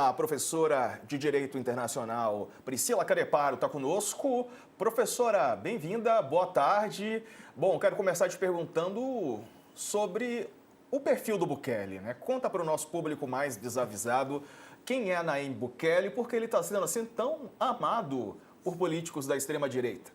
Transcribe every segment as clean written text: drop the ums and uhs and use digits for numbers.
A professora de Direito Internacional Priscila Careparo está conosco. Professora, bem-vinda, boa tarde. Bom, quero começar te perguntando sobre o perfil do Bukele, né? Conta para o nosso público mais desavisado quem é Nayib Bukele e por que ele está sendo assim tão amado por políticos da extrema-direita.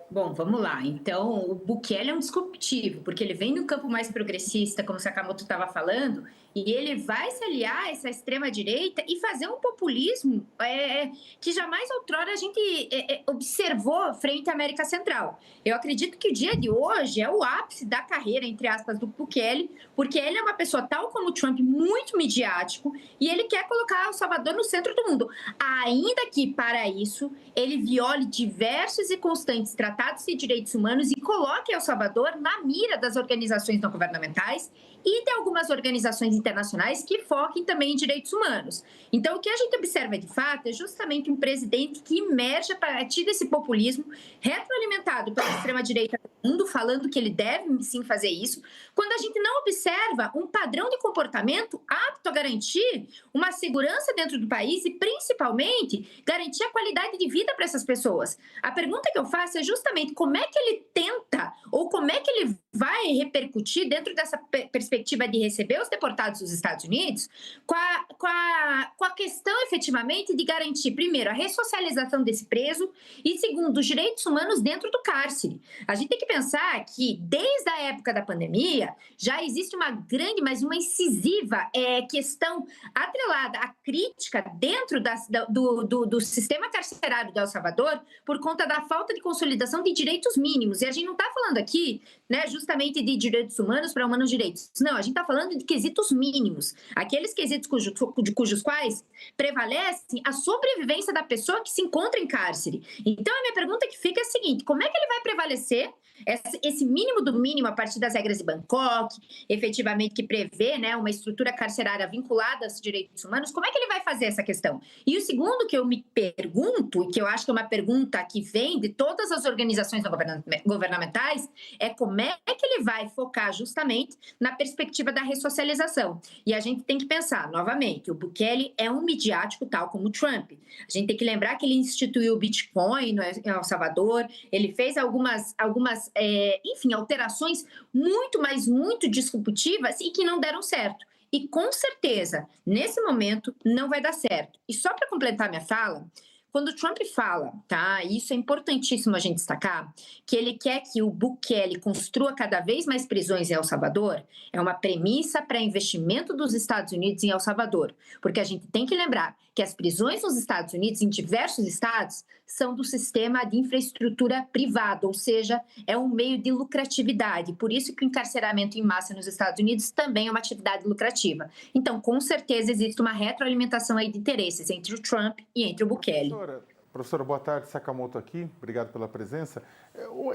Bom, vamos lá. Então, o Bukele é um disruptivo, porque ele vem do campo mais progressista, como o Sakamoto estava falando, e ele vai se aliar a essa extrema-direita e fazer um populismo que jamais outrora a gente observou frente à América Central. Eu acredito que o dia de hoje é o ápice da carreira, entre aspas, do Bukele, porque ele é uma pessoa, tal como o Trump, muito midiático, e ele quer colocar El Salvador no centro do mundo. Ainda que, para isso, ele viole diversos e constantes tratados de direitos humanos e coloque El Salvador na mira das organizações não governamentais e de algumas organizações internacionais que foquem também em direitos humanos. Então, o que a gente observa de fato é justamente um presidente que emerge a partir desse populismo retroalimentado pela extrema-direita do mundo, falando que ele deve sim fazer isso, quando a gente não observa um padrão de comportamento apto a garantir uma segurança dentro do país e, principalmente, garantir a qualidade de vida para essas pessoas. A pergunta que eu faço é justamente como é que ele tenta ou como é que ele vai repercutir dentro dessa perspectiva de receber os deportados dos Estados Unidos com a questão efetivamente de garantir, primeiro, a ressocialização desse preso e, segundo, os direitos humanos dentro do cárcere. A gente tem que pensar que, desde a época da pandemia, já existe uma grande, mas uma incisiva questão atrelada à crítica dentro do sistema carcerário de El Salvador por conta da falta de consolidação de direitos mínimos. E a gente não está falando aqui, né, justamente de direitos humanos para humanos direitos. Não, a gente está falando de quesitos mínimos. Aqueles quesitos cujos quais prevalecem a sobrevivência da pessoa que se encontra em cárcere. Então, a minha pergunta que fica é a seguinte: como é que ele vai prevalecer esse mínimo do mínimo a partir das regras de Bangkok, efetivamente que prevê, né, uma estrutura carcerária vinculada aos direitos humanos? Como é que ele vai fazer essa questão? E o segundo que eu me pergunto, e que eu acho que é uma pergunta que vem de todas as organizações governamentais, é como é que ele vai focar justamente na perspectiva da ressocialização. E a gente tem que pensar, novamente, o Bukele é um midiático tal como o Trump. A gente tem que lembrar que ele instituiu o Bitcoin em El Salvador, ele fez algumas alterações muito, mas muito disruptivas e que não deram certo. E, com certeza, nesse momento, não vai dar certo. E só para completar minha fala, quando o Trump fala, tá, isso é importantíssimo a gente destacar, que ele quer que o Bukele construa cada vez mais prisões em El Salvador, é uma premissa para investimento dos Estados Unidos em El Salvador. Porque a gente tem que lembrar que as prisões nos Estados Unidos, em diversos estados, são do sistema de infraestrutura privada, ou seja, é um meio de lucratividade. Por isso que o encarceramento em massa nos Estados Unidos também é uma atividade lucrativa. Então, com certeza, existe uma retroalimentação aí de interesses entre o Trump e entre o Bukele. Professora, boa tarde, Sakamoto aqui, obrigado pela presença.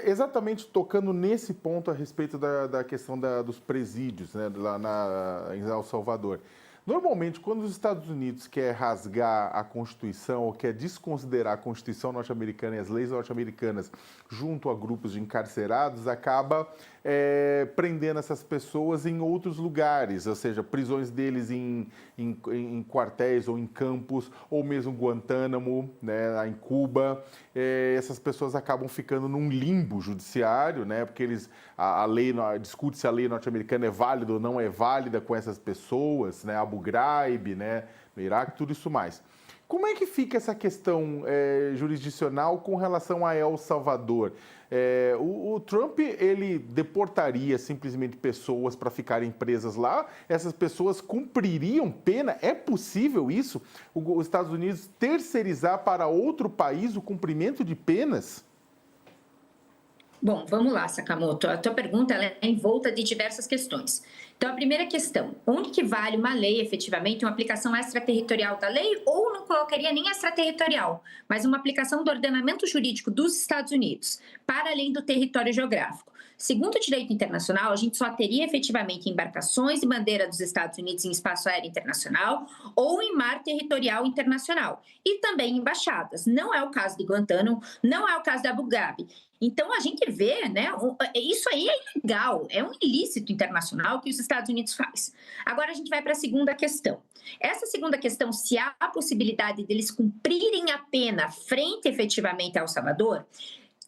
Exatamente tocando nesse ponto a respeito da questão dos presídios, né, lá em El Salvador. Normalmente, quando os Estados Unidos quer rasgar a Constituição ou quer desconsiderar a Constituição norte-americana e as leis norte-americanas junto a grupos de encarcerados, acaba prendendo essas pessoas em outros lugares, ou seja, prisões deles em quartéis ou em campos, ou mesmo Guantánamo, né, lá em Cuba. Essas pessoas acabam ficando num limbo judiciário, né, porque discute-se a lei norte-americana é válida ou não é válida com essas pessoas, né, Abu Ghraib, né, no Iraque, tudo isso mais. Como é que fica essa questão jurisdicional com relação a El Salvador? O Trump, ele deportaria simplesmente pessoas para ficarem presas lá? Essas pessoas cumpririam pena? É possível isso? Os Estados Unidos terceirizar para outro país o cumprimento de penas? Bom, vamos lá, Sakamoto. A tua pergunta ela é envolta de diversas questões. Então, a primeira questão, onde que vale uma lei, efetivamente, uma aplicação extraterritorial da lei, ou não colocaria nem extraterritorial, mas uma aplicação do ordenamento jurídico dos Estados Unidos, para além do território geográfico? Segundo o direito internacional, a gente só teria efetivamente embarcações de bandeira dos Estados Unidos em espaço aéreo internacional ou em mar territorial internacional. E também embaixadas. Não é o caso de Guantánamo, não é o caso da Abu Ghraib. Então, a gente vê, né, isso aí é ilegal, é um ilícito internacional que os Estados Unidos faz. Agora, a gente vai para a segunda questão. Essa segunda questão, se há a possibilidade deles cumprirem a pena frente efetivamente a El Salvador,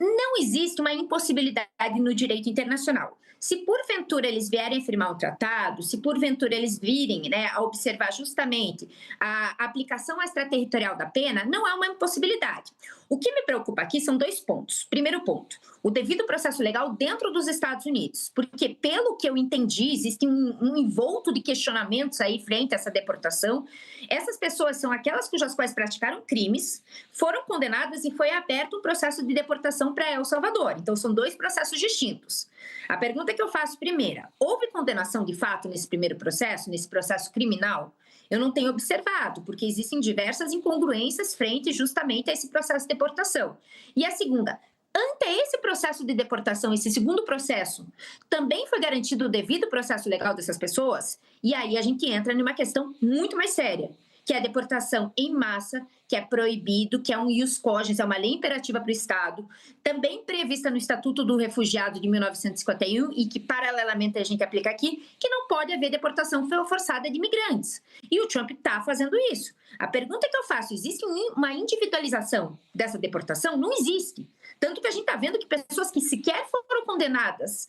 não existe uma impossibilidade no direito internacional. Se porventura eles vierem a firmar um tratado, se porventura eles virem, né, a observar justamente a aplicação extraterritorial da pena, não há uma impossibilidade. O que me preocupa aqui são 2 pontos. Primeiro ponto, o devido processo legal dentro dos Estados Unidos, porque pelo que eu entendi, existe um envolto de questionamentos aí frente a essa deportação. Essas pessoas são aquelas cujas quais praticaram crimes, foram condenadas e foi aberto um processo de deportação para El Salvador. Então, são 2 processos distintos. A pergunta que eu faço primeira, houve condenação de fato nesse primeiro processo, nesse processo criminal? Eu não tenho observado, porque existem diversas incongruências frente justamente a esse processo de deportação. E a segunda, ante esse processo de deportação, esse segundo processo, também foi garantido o devido processo legal dessas pessoas? E aí a gente entra numa questão muito mais séria, que é a deportação em massa, que é proibido, que é um ius cogens, é uma lei imperativa para o Estado, também prevista no Estatuto do Refugiado de 1951 e que, paralelamente, a gente aplica aqui, que não pode haver deportação forçada de imigrantes. E o Trump está fazendo isso. A pergunta que eu faço, existe uma individualização dessa deportação? Não existe. Tanto que a gente está vendo que pessoas que sequer foram condenadas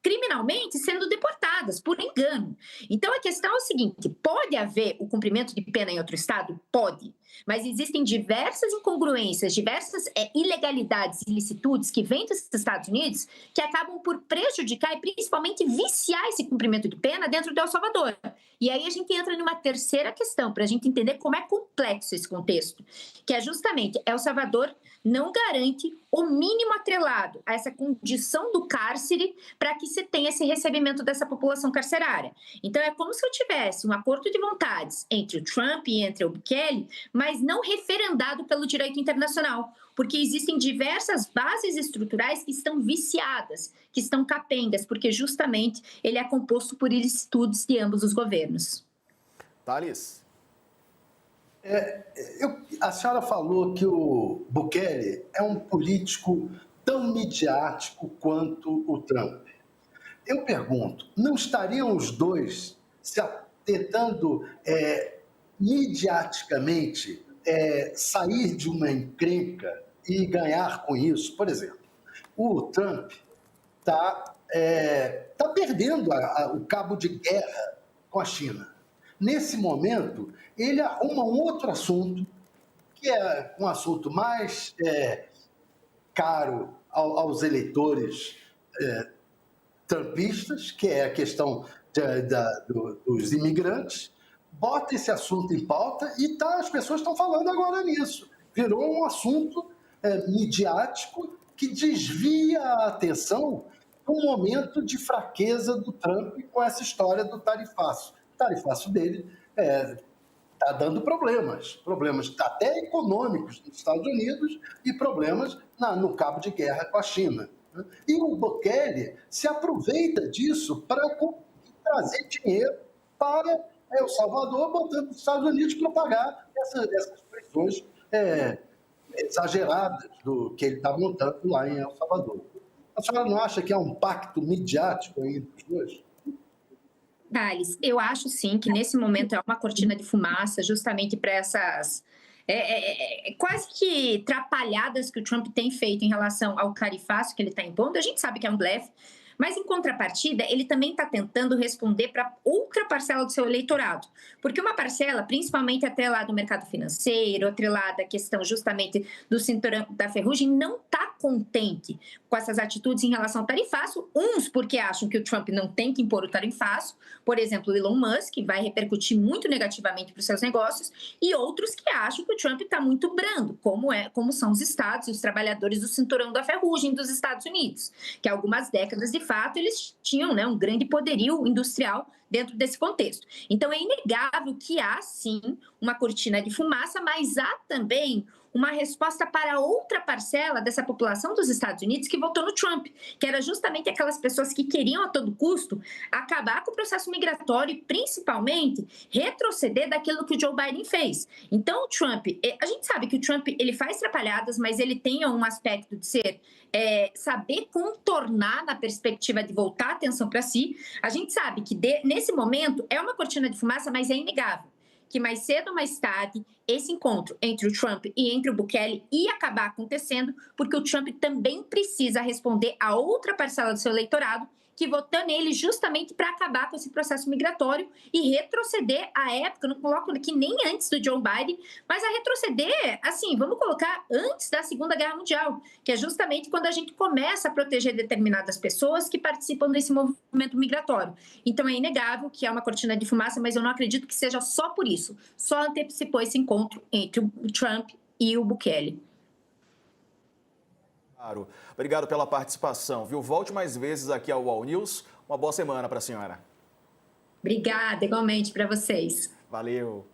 criminalmente sendo deportadas por engano. Então, a questão é o seguinte, pode haver o cumprimento de pena em outro estado? Pode. Mas existem diversas incongruências, diversas ilegalidades, ilicitudes que vêm dos Estados Unidos que acabam por prejudicar e principalmente viciar esse cumprimento de pena dentro de El Salvador. E aí a gente entra numa terceira questão, para a gente entender como é complexo esse contexto, que é justamente El Salvador não garante o mínimo atrelado a essa condição do cárcere para que se tenha esse recebimento dessa população carcerária. Então, é como se eu tivesse um acordo de vontades entre o Trump e entre o Bukele, mas não referendado pelo direito internacional, porque existem diversas bases estruturais que estão viciadas, que estão capengas, porque justamente ele é composto por ilicitudes de ambos os governos. Thales? A senhora falou que o Bukele é um político tão midiático quanto o Trump. Eu pergunto, não estariam os dois tentando midiaticamente sair de uma encrenca e ganhar com isso? Por exemplo, o Trump está perdendo o cabo de guerra com a China. Nesse momento, ele arruma um outro assunto, que é um assunto mais caro aos eleitores trumpistas, que é a questão dos imigrantes, bota esse assunto em pauta e as pessoas estão falando agora nisso. Virou um assunto midiático que desvia a atenção de um momento de fraqueza do Trump com essa história do tarifaço. O tarifaço dele está dando problemas até econômicos nos Estados Unidos e problemas no cabo de guerra com a China. E o Bukele se aproveita disso para trazer dinheiro para El Salvador, botando os Estados Unidos para pagar essas prisões exageradas do que ele está montando lá em El Salvador. A senhora não acha que é um pacto midiático entre os dois? Thales, eu acho sim que nesse momento é uma cortina de fumaça justamente para essas quase que trapalhadas que o Trump tem feito em relação ao tarifaço que ele está impondo. A gente sabe que é um blefe, mas em contrapartida ele também está tentando responder para outra parcela do seu eleitorado, porque uma parcela, principalmente atrelada ao mercado financeiro, atrelada à questão justamente do cinturão da ferrugem, não está contente com essas atitudes em relação ao tarifaço, uns porque acham que o Trump não tem que impor o tarifaço, por exemplo, o Elon Musk, que vai repercutir muito negativamente para os seus negócios, e outros que acham que o Trump está muito brando, como são os estados e os trabalhadores do cinturão da ferrugem dos Estados Unidos, que há algumas décadas, de fato, eles tinham, né, um grande poderio industrial dentro desse contexto. Então, é inegável que há, sim, uma cortina de fumaça, mas há também uma resposta para outra parcela dessa população dos Estados Unidos que votou no Trump, que era justamente aquelas pessoas que queriam a todo custo acabar com o processo migratório e, principalmente, retroceder daquilo que o Joe Biden fez. Então, o Trump, a gente sabe que o Trump ele faz atrapalhadas, mas ele tem um aspecto de ser saber contornar na perspectiva de voltar a atenção para si. A gente sabe que nesse momento é uma cortina de fumaça, mas é inegável que mais cedo ou mais tarde esse encontro entre o Trump e entre o Bukele ia acabar acontecendo, porque o Trump também precisa responder a outra parcela do seu eleitorado que votou nele justamente para acabar com esse processo migratório e retroceder à época, não coloco aqui nem antes do Joe Biden, mas a retroceder, assim, vamos colocar antes da Segunda Guerra Mundial, que é justamente quando a gente começa a proteger determinadas pessoas que participam desse movimento migratório. Então é inegável que é uma cortina de fumaça, mas eu não acredito que seja só por isso, só antecipou esse encontro entre o Trump e o Bukele. Claro. Obrigado pela participação, viu? Volte mais vezes aqui ao UOL News. Uma boa semana para a senhora. Obrigada, igualmente para vocês. Valeu.